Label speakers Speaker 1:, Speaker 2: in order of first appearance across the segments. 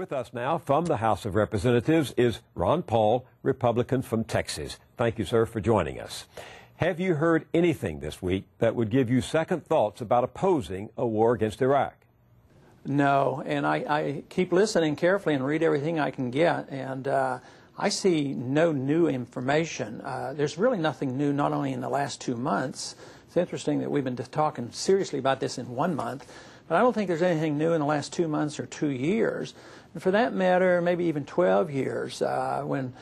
Speaker 1: With us now from the House of Representatives is Ron Paul, Republican from Texas. Thank you, sir, for joining us. Have you heard anything this week that would give you second thoughts about opposing a war against Iraq?
Speaker 2: No, and I keep listening carefully and read everything I can get, and I see no new information. There's really nothing new, not only in the last 2 months. It's interesting that we've been talking seriously about this in 1 month, but I don't think there's anything new in the last 2 months or 2 years. And for that matter, maybe even 12 years. When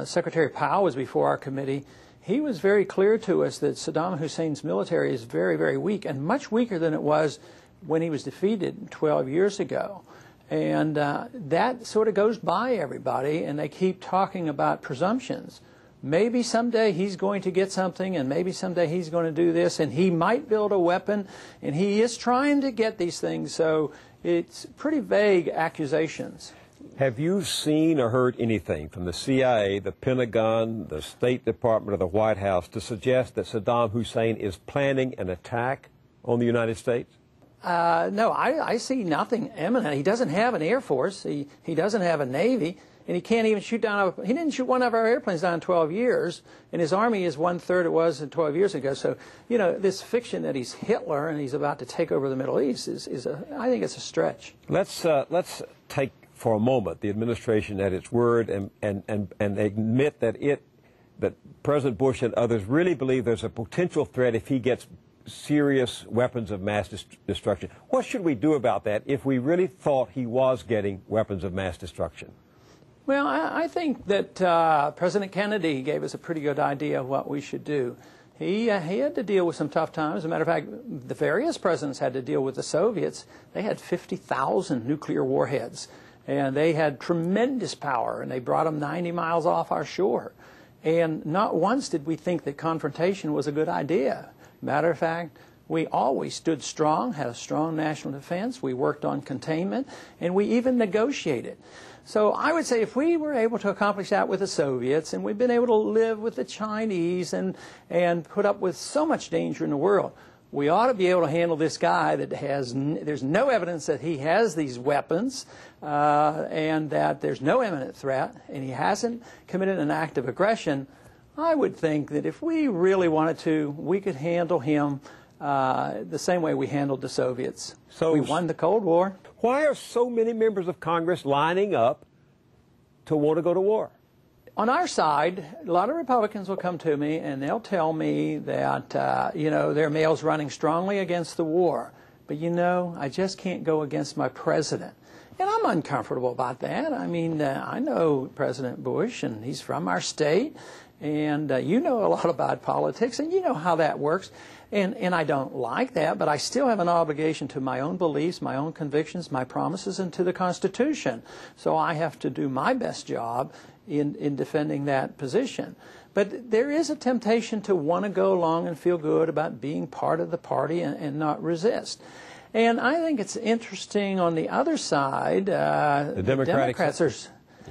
Speaker 2: Secretary Powell was before our committee, he was very clear to us that Saddam Hussein's military is very, very weak, and much weaker than it was when he was defeated 12 years ago. And that sort of goes by everybody, and they keep talking about presumptions. Maybe someday he's going to get something, and maybe someday he's going to do this, and he might build a weapon, and he is trying to get these things. So it's pretty vague accusations.
Speaker 1: Have you seen or heard anything from the CIA, the Pentagon, the State Department, or the White House to suggest that Saddam Hussein is planning an attack on the United States?
Speaker 2: No, I see nothing imminent. He doesn't have an Air Force. He doesn't have a Navy. And he can't even shoot down he didn't shoot one of our airplanes down in 12 years, and his army is 1/3 it was 12 years ago. So, you know, this fiction that he's Hitler and he's about to take over the Middle East I think it's a stretch.
Speaker 1: Let's take for a moment the administration at its word and admit that President Bush and others really believe there's a potential threat if he gets serious weapons of mass destruction. What should we do about that if we really thought he was getting weapons of mass destruction?
Speaker 2: Well, I think that President Kennedy gave us a pretty good idea of what we should do. He had to deal with some tough times. As a matter of fact, the various presidents had to deal with the Soviets. They had 50,000 nuclear warheads, and they had tremendous power, and they brought them 90 miles off our shore. And not once did we think that confrontation was a good idea. Matter of fact, we always stood strong, had a strong national defense. We worked on containment, and we even negotiated. So I would say if we were able to accomplish that with the Soviets, and we've been able to live with the Chinese and put up with so much danger in the world, we ought to be able to handle this guy that there's no evidence that he has these weapons, and that there's no imminent threat, and he hasn't committed an act of aggression. I would think that if we really wanted to, we could handle him the same way we handled the Soviets. So we won the Cold War.
Speaker 1: Why are so many members of Congress lining up to want to go to war?
Speaker 2: On our side, a lot of Republicans will come to me and they'll tell me that, you know, their mail's running strongly against the war. But, you know, I just can't go against my president. And I'm uncomfortable about that. I mean, I know President Bush, and he's from our state. And you know a lot about politics, and you know how that works. And I don't like that, but I still have an obligation to my own beliefs, my own convictions, my promises, and to the Constitution. So I have to do my best job in defending that position. But there is a temptation to want to go along and feel good about being part of the party and not resist. And I think it's interesting on the other side,
Speaker 1: the Democrats are,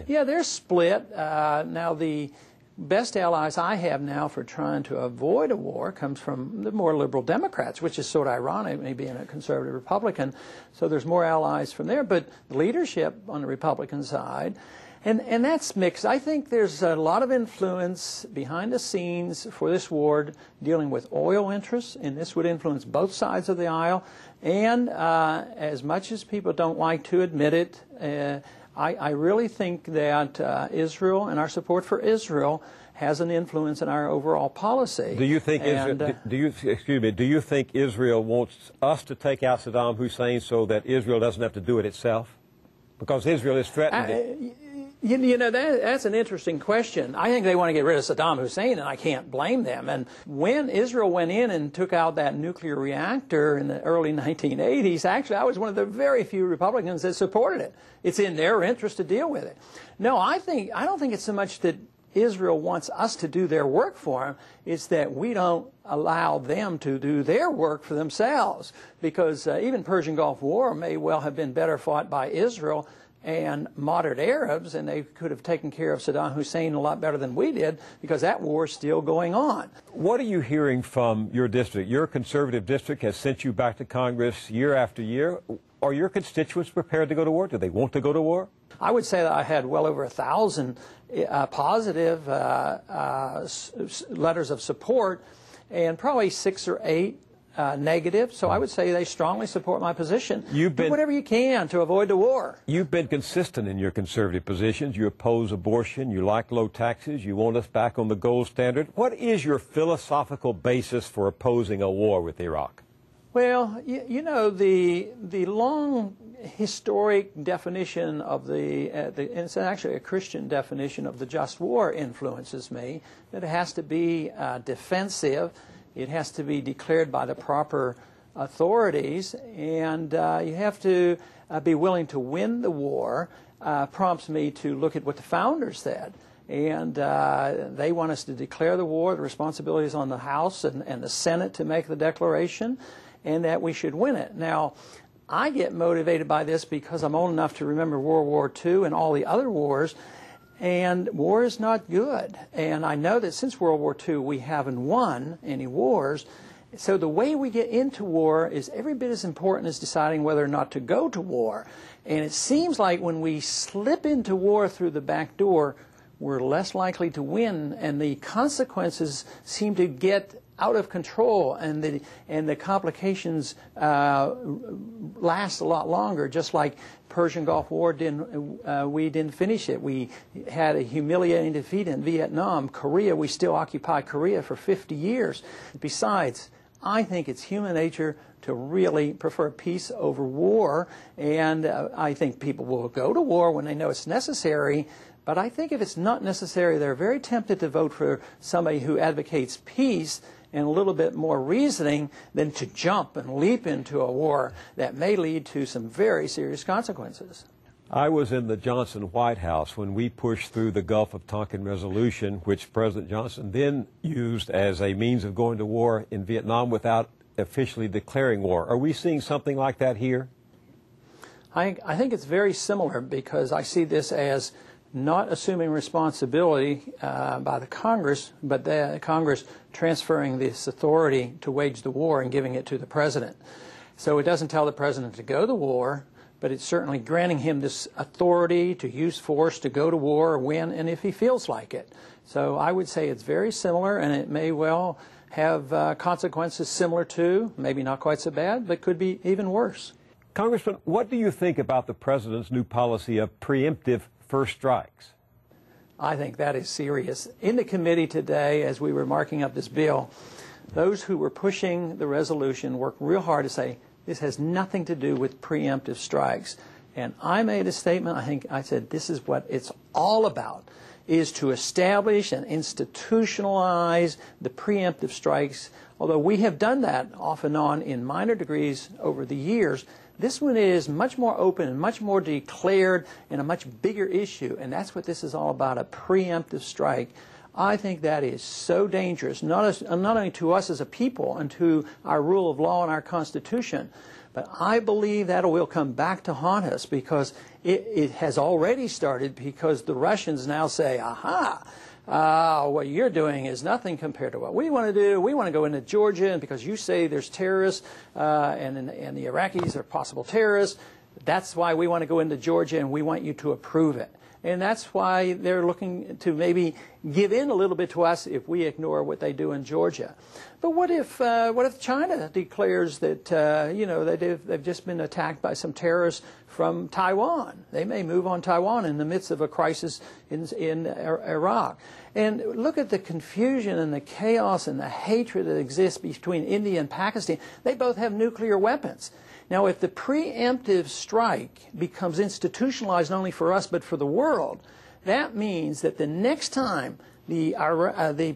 Speaker 2: yeah, they're split. Now the best allies I have now for trying to avoid a war comes from the more liberal Democrats, which is sort of ironic, me being a conservative Republican. So there's more allies from there. But the leadership on the Republican side, and that's mixed. I think there's a lot of influence behind the scenes for this war dealing with oil interests, and this would influence both sides of the aisle. And as much as people don't like to admit it, I really think that Israel and our support for Israel has an influence in our overall policy.
Speaker 1: Do you think do you think Israel wants us to take out Saddam Hussein so that Israel doesn't have to do it itself? Because Israel is threatened.
Speaker 2: You know, that's an interesting question. I think they want to get rid of Saddam Hussein, and I can't blame them. And when Israel went in and took out that nuclear reactor in the early 1980s, actually, I was one of the very few Republicans that supported it. It's in their interest to deal with it. No, I don't think it's so much that Israel wants us to do their work for them. It's that we don't allow them to do their work for themselves. Because even Persian Gulf War may well have been better fought by Israel and moderate Arabs, and they could have taken care of Saddam Hussein a lot better than we did, because that war is still going on.
Speaker 1: What are you hearing from your district? Your conservative district has sent you back to Congress year after year. Are your constituents prepared to go to war? Do they want to go to war?
Speaker 2: I would say that I had well over 1,000 positive letters of support, and probably 6 or 8 negative. So I would say they strongly support my position. Do whatever you can to avoid the war.
Speaker 1: You've been consistent in your conservative positions. You oppose abortion. You like low taxes. You want us back on the gold standard. What is your philosophical basis for opposing a war with Iraq?
Speaker 2: Well, you know, the long historic definition of and it's actually a Christian definition of the just war influences me, that it has to be defensive, it has to be declared by the proper authorities, and you have to be willing to win the war, prompts me to look at what the founders said. And they want us to declare the war. The responsibility is on the House and the Senate to make the declaration, and that we should win it. Now, I get motivated by this because I'm old enough to remember World War II and all the other wars, and war is not good. And I know that since World War II we haven't won any wars, so the way we get into war is every bit as important as deciding whether or not to go to war. And it seems like when we slip into war through the back door, we're less likely to win, and the consequences seem to get out of control, and the complications last a lot longer. Just like Persian Gulf War, we didn't finish it. We had a humiliating defeat in Vietnam. Korea, we still occupy Korea for 50 years. Besides, I think it's human nature to really prefer peace over war, and I think people will go to war when they know it's necessary. But I think if it's not necessary, they're very tempted to vote for somebody who advocates peace and a little bit more reasoning than to jump and leap into a war that may lead to some very serious consequences.
Speaker 1: I was in the Johnson White House when we pushed through the Gulf of Tonkin resolution, which President Johnson then used as a means of going to war in Vietnam without officially declaring war. Are we seeing something like that here?
Speaker 2: I think it's very similar, because I see this as not assuming responsibility by the Congress, but the Congress transferring this authority to wage the war and giving it to the President. So it doesn't tell the President to go to war, but it's certainly granting him this authority to use force to go to war or win, and if he feels like it. So I would say it's very similar, and it may well have consequences similar to, maybe not quite so bad, but could be even worse.
Speaker 1: Congressman, what do you think about the President's new policy of preemptive first strikes?
Speaker 2: I think that is serious. In the committee today, as we were marking up this bill, those who were pushing the resolution worked real hard to say this has nothing to do with preemptive strikes. And I made a statement, I said this is what it's all about, is to establish and institutionalize the preemptive strikes. Although we have done that off and on in minor degrees over the years, this one is much more open and much more declared and a much bigger issue, and that's what this is all about, a preemptive strike. I think that is so dangerous, not only to us as a people and to our rule of law and our Constitution, but I believe that will come back to haunt us, because it has already started, because the Russians now say, aha, what you're doing is nothing compared to what we want to do. We want to go into Georgia, and because you say there's terrorists and the Iraqis are possible terrorists, that's why we want to go into Georgia, and we want you to approve it. And that's why they're looking to maybe give in a little bit to us if we ignore what they do in Georgia. But what if China declares that you know, they've just been attacked by some terrorists from Taiwan? They may move on Taiwan in the midst of a crisis in Iraq. And look at the confusion and the chaos and the hatred that exists between India and Pakistan. They both have nuclear weapons. Now, if the preemptive strike becomes institutionalized not only for us but for the world, that means that the next time the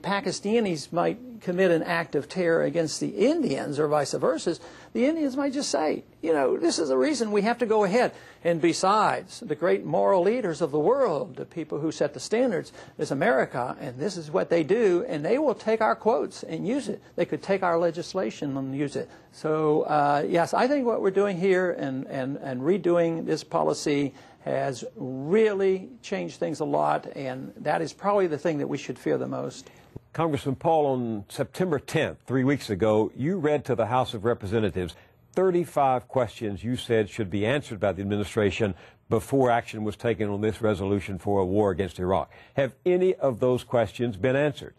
Speaker 2: Pakistanis might commit an act of terror against the Indians or vice versa, the Indians might just say, you know, this is the reason we have to go ahead. And besides, the great moral leaders of the world, the people who set the standards, is America, and this is what they do, and they will take our quotes and use it. They could take our legislation and use it. So, yes, I think what we're doing here and redoing this policy has really changed things a lot, and that is probably the thing that we should fear the most.
Speaker 1: Congressman Paul, on September 10th, 3 weeks ago, you read to the House of Representatives 35 questions you said should be answered by the administration before action was taken on this resolution for a war against Iraq. Have any of those questions been answered?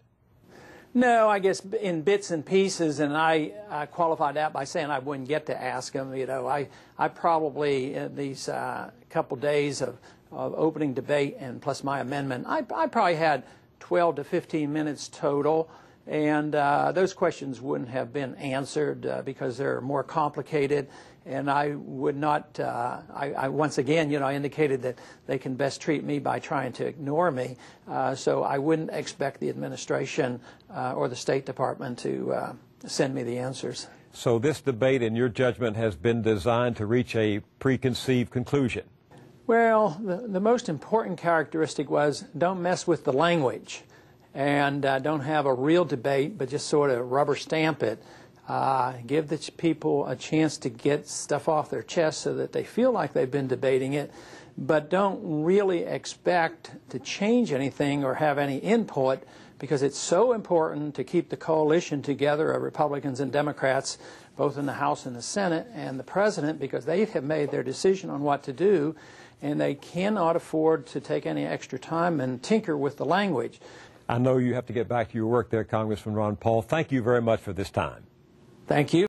Speaker 2: No, I guess in bits and pieces, and I qualified that by saying I wouldn't get to ask them. You know, I probably, in these couple days of opening debate and plus my amendment, I probably had 12 to 15 minutes total, and those questions wouldn't have been answered because they're more complicated. And I would not, I once again, you know, I indicated that they can best treat me by trying to ignore me. So I wouldn't expect the administration or the State Department to send me the answers.
Speaker 1: So this debate, in your judgment, has been designed to reach a preconceived conclusion?
Speaker 2: Well, the most important characteristic was don't mess with the language and don't have a real debate, but just sort of rubber stamp it. Give the people a chance to get stuff off their chest so that they feel like they've been debating it, but don't really expect to change anything or have any input, because it's so important to keep the coalition together of Republicans and Democrats, both in the House and the Senate, and the President, because they have made their decision on what to do, and they cannot afford to take any extra time and tinker with the language.
Speaker 1: I know you have to get back to your work there, Congressman Ron Paul. Thank you very much for this time.
Speaker 2: Thank you.